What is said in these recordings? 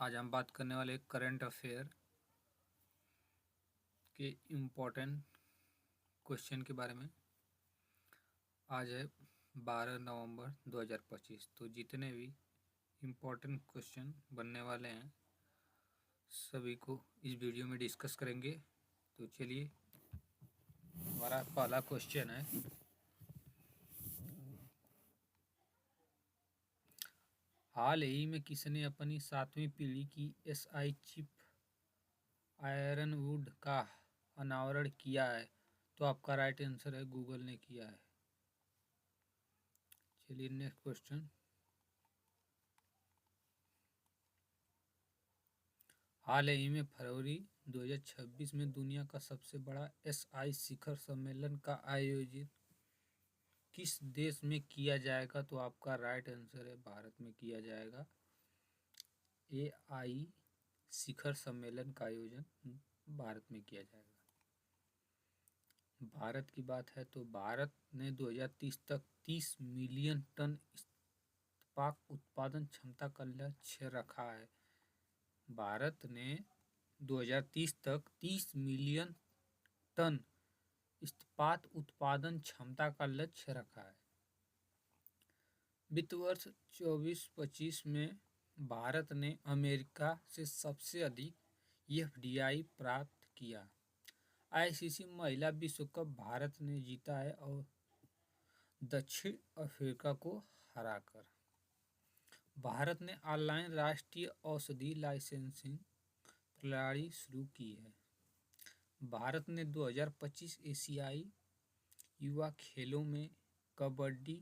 आज हम बात करने वाले करंट अफेयर के इम्पोर्टेंट क्वेश्चन के बारे में। आज है 12 नवंबर 2025। तो जितने भी इम्पोर्टेंट क्वेश्चन बनने वाले हैं सभी को इस वीडियो में डिस्कस करेंगे। तो चलिए, हमारा पहला क्वेश्चन है, हाल ही में किसने अपनी 7वीं पीढ़ी की एसआई चिप आयरनवुड का अनावरण किया है? तो आपका राइट आंसर है गूगल ने किया है। चलिए नेक्स्ट क्वेश्चन, हाल ही में फरवरी 2026 में दुनिया का सबसे बड़ा एसआई शिखर सम्मेलन का आयोजन किस देश में किया जाएगा? तो आपका राइट आंसर है भारत में किया जाएगा। एआई शिखर सम्मेलन का आयोजन भारत में किया जाएगा। भारत की बात है तो भारत ने 2030 तक 30 मिलियन टन इस्पात उत्पादन क्षमता का लक्ष्य रखा है। भारत ने 2030 तक 30 मिलियन टन इस्पात उत्पादन क्षमता का लक्ष्य रखा है। वित्त वर्ष 24-25 में भारत ने अमेरिका से सबसे अधिक एफडीआई प्राप्त किया। आईसीसी महिला विश्व कप भारत ने जीता है और दक्षिण अफ्रीका को हराकर। भारत ने ऑनलाइन राष्ट्रीय औषधि लाइसेंसिंग प्रणाली शुरू की है। भारत ने 2025 एशियाई युवा खेलों में कबड्डी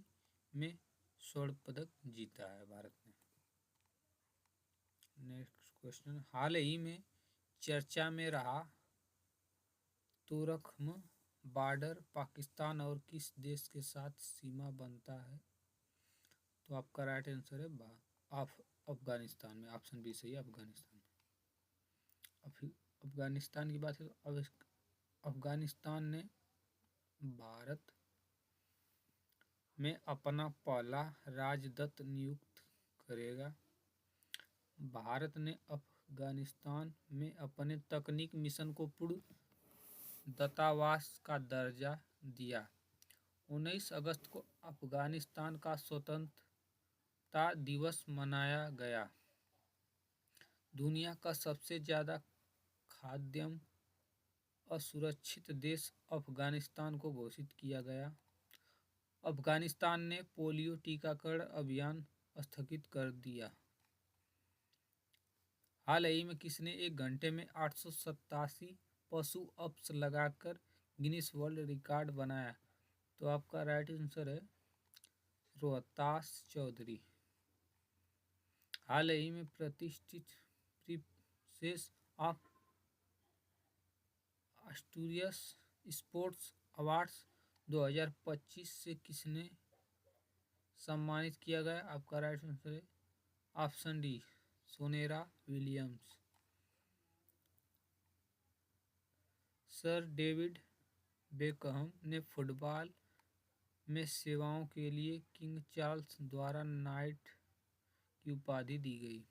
में स्वर्ण पदक जीता है भारत ने। नेक्स्ट क्वेश्चन, हाल ही में चर्चा में रहा तोरखम बॉर्डर पाकिस्तान और किस देश के साथ सीमा बनता है? तो आपका राइट आंसर है अफगानिस्तान में। ऑप्शन बी सही है, अफगानिस्तान में। अफगानिस्तान की बात है तो अफगानिस्तान ने भारत में अपना पहला राजदूत नियुक्त करेगा। भारत ने अफगानिस्तान में अपने तकनीक मिशन को पूर्ण दूतावास का दर्जा दिया। 19 अगस्त को अफगानिस्तान का स्वतंत्रता दिवस मनाया गया। दुनिया का सबसे ज़्यादा खाद्य असुरक्षित देश अफगानिस्तान को घोषित किया गया। अफगानिस्तान ने पोलियो टीकाकरण अभियान स्थगित कर दिया। हाल ही में किसने एक घंटे में 887 पशु अप्स लगाकर गिनीज वर्ल्ड रिकॉर्ड बनाया? तो आपका राइट आंसर है रोहतास चौधरी। हाल ही में प्रतिष्ठित princess of Asturias sports awards 2025 से किसने सम्मानित किया गया? आपका राइट आंसर है ऑप्शन डी सोनेरा विलियम्स। सर डेविड बेकहम ने फुटबॉल में सेवाओं के लिए किंग चार्ल्स द्वारा नाइट की उपाधि दी गई।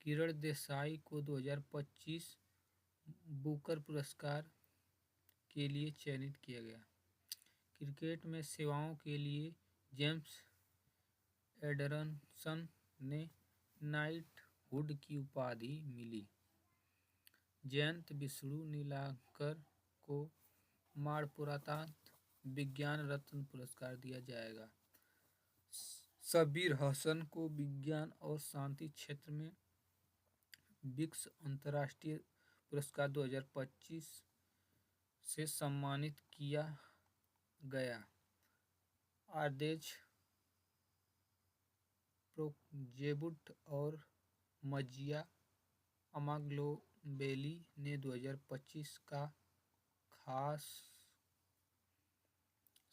किरण देसाई को 2025 बुकर पुरस्कार के लिए चयनित किया गया। क्रिकेट में सेवाओं के लिए जेम्स एडरसन ने नाइटहुड की उपाधि मिली। जयंत विष्णु नीलांकर को मरणोपरांत विज्ञान रत्न पुरस्कार दिया जाएगा। शब्बीर हसन को विज्ञान और शांति क्षेत्र में विक्स अंतर्राष्ट्रीय पुरस्कार 2025 से सम्मानित किया गया। आर्देज प्रोजेबुट और मजिया अमाग्लोबेली ने 2025 का खास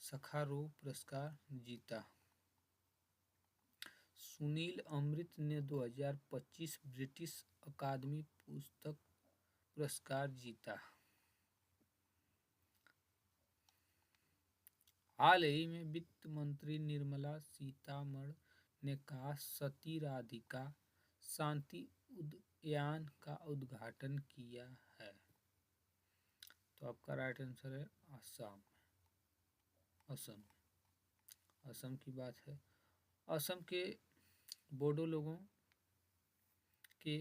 सखारोव पुरस्कार जीता। सुनील अमृत ने 2025 ब्रिटिश अकादमी पुस्तक पुरस्कार जीता। हाल ही में वित्त मंत्री निर्मला सीतारमण ने कहा सती राधिका शांति उद्यान का उद्घाटन किया है? तो आपका राइट आंसर है असम। असम असम की बात है। असम के बोडो लोगों के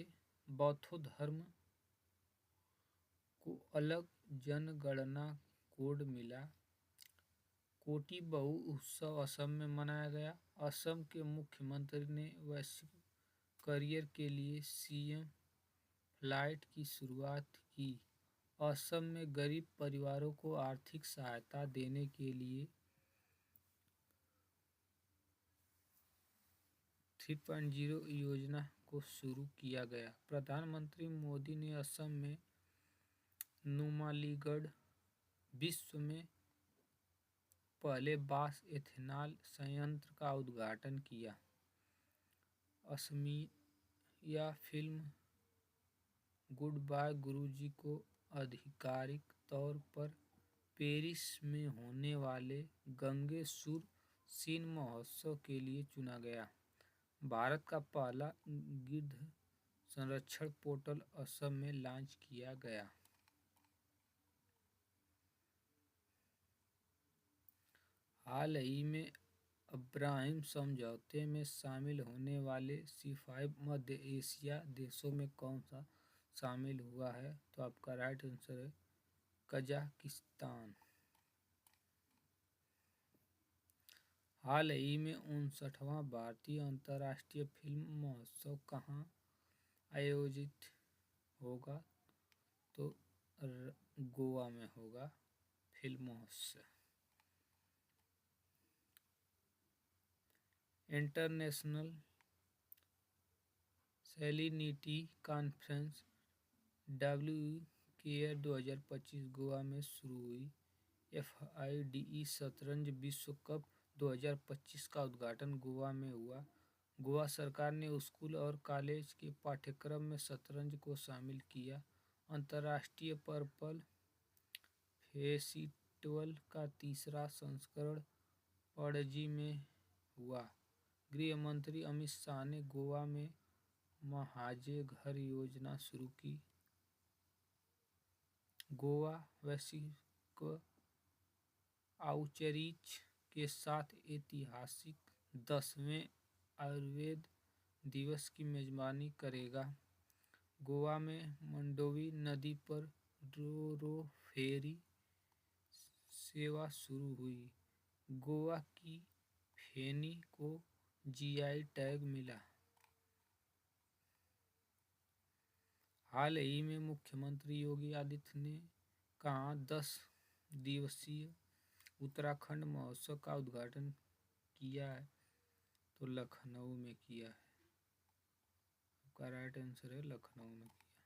बौद्ध धर्म को अलग जनगणना कोड मिला। कोटी बहु उत्सव असम में मनाया गया। असम के मुख्यमंत्री ने वैश्विक करियर के लिए सीएम फ्लाइट की शुरुआत की। असम में गरीब परिवारों को आर्थिक सहायता देने के लिए 3.0 योजना को शुरू किया गया। प्रधानमंत्री मोदी ने असम में नुमालीगढ़ विश्व में पहले बांस एथेनॉल संयंत्र का उद्घाटन किया। असमिया फिल्म गुड बाय गुरुजी को आधिकारिक तौर पर पेरिस में होने वाले गंगे सुर सिन महोत्सव के लिए चुना गया। भारत का पहला गिद्ध संरक्षण पोर्टल असम में लॉन्च किया गया। हाल ही में अब्राहिम समझौते में शामिल होने वाले C5 मध्य एशिया देशों में कौन सा शामिल हुआ है? तो आपका राइट आंसर है कजाकिस्तान। हाल ही में 59वां भारतीय अंतर्राष्ट्रीय फिल्म महोत्सव कहाँ आयोजित होगा? तो गोवा में होगा फिल्म महोत्सव। International salinity conference WCAR 2025 Goa में शुरू हुई। FIDE शतरंज विश्व कप 2025 का उद्घाटन गोवा में हुआ। गोवा सरकार ने स्कूल और कॉलेज के पाठ्यक्रम में शतरंज को शामिल किया। अंतर्राष्ट्रीय पर्पल फेस्टिवल का तीसरा संस्करण पणजी में हुआ। गृह मंत्री अमित शाह ने गोवा में महाजे घर योजना शुरू की। गोवा वैश्विक आउटरीच के साथ ऐतिहासिक 10वें आयुर्वेद दिवस की मेजबानी करेगा। गोवा में मंडोवी नदी पर रो फेरी सेवा शुरू हुई। गोवा की फेनी को GI टैग मिला। हाल ही में मुख्यमंत्री योगी आदित्यनाथ ने कहाँ 10 दिवसीय उत्तराखंड महोत्सव का उद्घाटन किया है? तो लखनऊ में किया है। आपका राइट आंसर है लखनऊ में किया।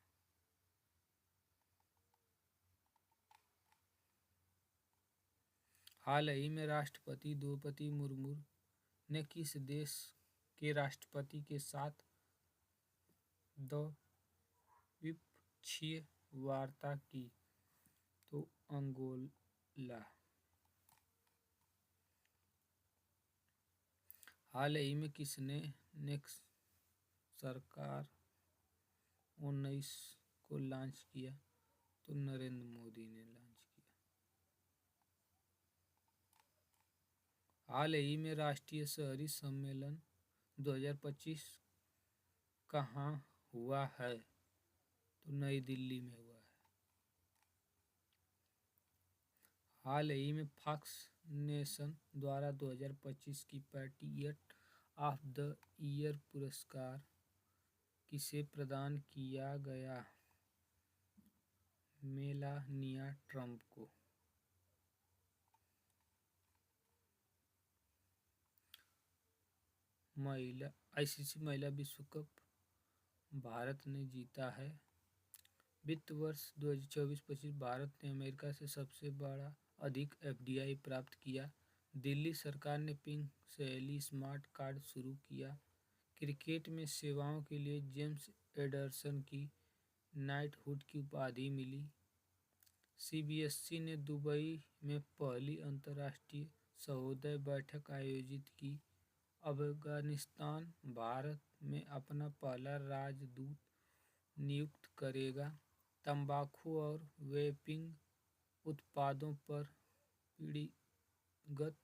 हाल ही में राष्ट्रपति द्रौपदी मुर्मू ने किस देश के राष्ट्रपति के साथ द्विपक्षीय वार्ता की? तो अंगोला। हाल ही में किसने नेक्स्ट सरकार 19 को लॉन्च किया? तो नरेंद्र मोदी ने लॉन्च किया। हाल ही में राष्ट्रीय शहरी सम्मेलन 2025 कहाँ हुआ है? तो नई दिल्ली में हुआ है। हाल ही में फॉक्स नेशन द्वारा 2025 की पैट्रियट ऑफ द ईयर पुरस्कार किसे प्रदान किया गया? मेलानिया ट्रम्प को। ICC महिला विश्व कप भारत ने जीता है। वित्त वर्ष 2024-25 भारत ने अमेरिका से सबसे बड़ा अधिक FDI प्राप्त किया। दिल्ली सरकार ने पिंक शैली स्मार्ट कार्ड शुरू किया। क्रिकेट में सेवाओं के लिए जेम्स एंडरसन की नाइटहुड की उपाधि मिली। CBSE ने दुबई में पहली अंतर्राष्ट्रीय सहोदय बैठक आयोजित की। अफगानिस्तान भारत में अपना पहला राजदूत नियुक्त करेगा। तंबाकू और वेपिंग उत्पादों पर पीढ़ीगत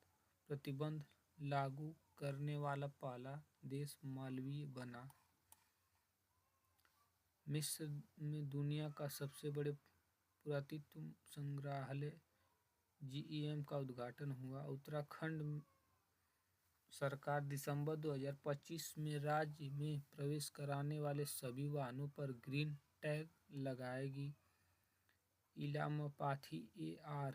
प्रतिबंध लागू करने वाला पहला देश मालवी बना। मिस्र में दुनिया का सबसे बड़े पुरातत्व संग्रहालय जीईएम का उद्घाटन हुआ। उत्तराखंड सरकार दिसंबर 2025 में राज्य में प्रवेश कराने वाले सभी वाहनों पर ग्रीन टैग लगाएगी। इलामपाथी AR